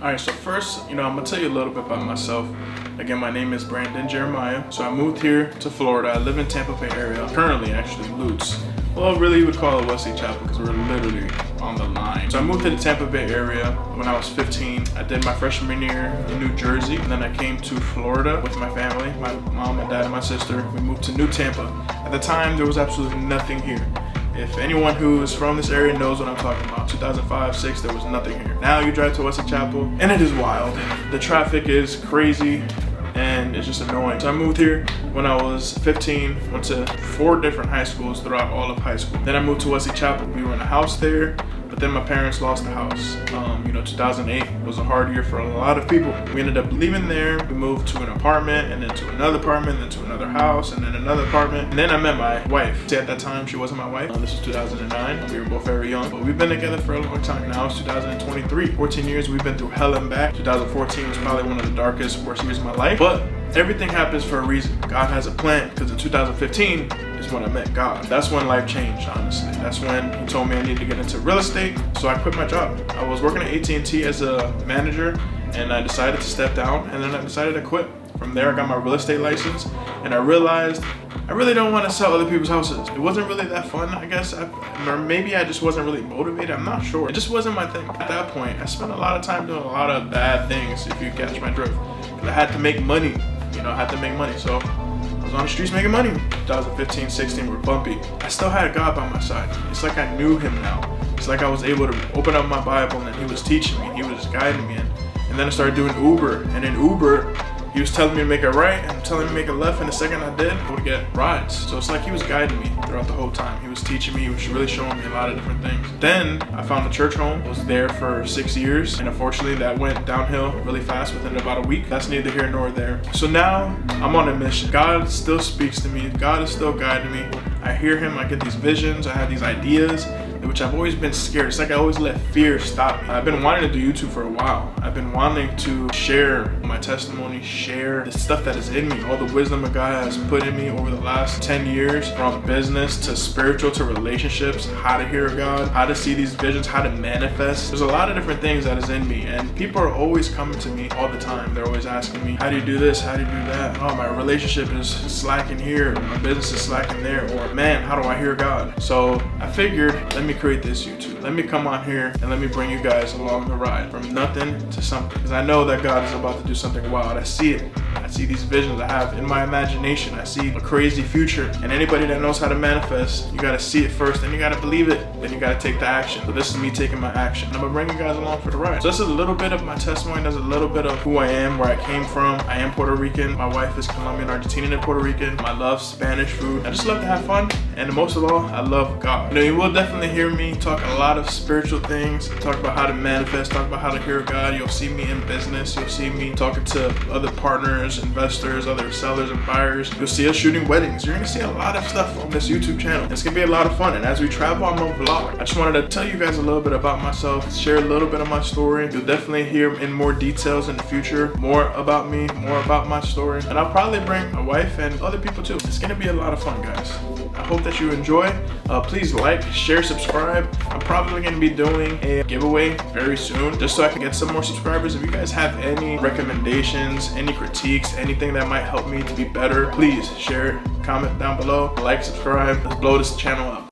Alright, so first, I'm gonna tell you a little bit about myself. Again, my name is Brandon Jeremiah. So I moved here to Florida. I live in Tampa Bay area. Currently, actually, Lutz. Well, really, you would call it Wesley Chapel because we're literally on the line. So I moved to the Tampa Bay area when I was 15. I did my freshman year in New Jersey, and then I came to Florida with my family, my mom, my dad, and my sister. We moved to New Tampa. At the time, there was absolutely nothing here. If anyone who is from this area knows what I'm talking about, 2005, 6, there was nothing here. Now you drive to Wesley Chapel, and it is wild. The traffic is crazy, and it's just annoying. So I moved here when I was 15, went to 4 different high schools throughout all of high school. Then I moved to Wesley Chapel. We were in a house there, but then my parents lost the house. 2008 was a hard year for a lot of people. We ended up leaving there. We moved to an apartment, and then to another apartment, then to another house, and then another apartment. And then I met my wife. See, at that time, she wasn't my wife. This was 2009. We were both very young, but we've been together for a long time. Now it's 2023. 14 years, we've been through hell and back. 2014 was probably one of the darkest, worst years of my life, but everything happens for a reason. God has a plan, because in 2015 is when I met God. That's when life changed, honestly. That's when he told me I needed to get into real estate, so I quit my job. I was working at AT&T as a manager, and I decided to step down, and then I decided to quit. From there, I got my real estate license, and I realized I really don't want to sell other people's houses. It wasn't really that fun, I guess, or maybe I just wasn't really motivated. I'm not sure. It just wasn't my thing. At that point, I spent a lot of time doing a lot of bad things, if you catch my drift. I had to make money. I had to make money, so I was on the streets making money. 2015, 16 were bumpy. I still had God by my side. It's like I knew him now. It's like I was able to open up my Bible, and he was teaching me, he was guiding me. And then I started doing Uber, and in Uber, he was telling me to make a right and telling me to make a left, and the second I did, I would get rides. So it's like he was guiding me throughout the whole time. He was teaching me, he was really showing me a lot of different things. Then I found a church home, was there for 6 years, and unfortunately that went downhill really fast within about a week. That's neither here nor there. So now I'm on a mission. God still speaks to me. God is still guiding me. I hear him, I get these visions, I have these ideas, which I've always been scared. It's like I always let fear stop me. I've been wanting to do YouTube for a while. I've been wanting to share my testimony, share the stuff that is in me, all the wisdom that God has put in me over the last 10 years, from business to spiritual to relationships, how to hear God, how to see these visions, how to manifest. There's a lot of different things that is in me, and people are always coming to me all the time. They're always asking me, how do you do this? How do you do that? Oh, my relationship is slacking here, my business is slacking there, or man, how do I hear God? So I figured, let me create this YouTube. Let me come on here and let me bring you guys along the ride from nothing to something. Because I know that God is about to do something wild. I see it. I see these visions I have in my imagination. I see a crazy future. And anybody that knows how to manifest, you gotta see it first, then you gotta believe it, then you gotta take the action. So this is me taking my action. I'm gonna bring you guys along for the ride. So this is a little bit of my testimony. There's a little bit of who I am, where I came from. I am Puerto Rican. My wife is Colombian, Argentinian, and Puerto Rican. I love Spanish food. I just love to have fun. And most of all, I love God. You will definitely hear me talk a lot of spiritual things, talk about how to manifest, talk about how to hear God. You'll see me in business. You'll see me talking to other partners, investors, other sellers and buyers. You'll see us shooting weddings. You're gonna see a lot of stuff on this YouTube channel. It's gonna be a lot of fun. And as we travel, I'm gonna vlog. I just wanted to tell you guys a little bit about myself, share a little bit of my story. You'll definitely hear in more details in the future, more about me, more about my story. And I'll probably bring my wife and other people too. It's gonna be a lot of fun, guys. I hope that you enjoy. Please like, share, subscribe. I'm probably going to be doing a giveaway very soon, just so I can get some more subscribers. If you guys have any recommendations, any critiques, anything that might help me to be better, please share it, comment down below, like, subscribe. Let's blow this channel up.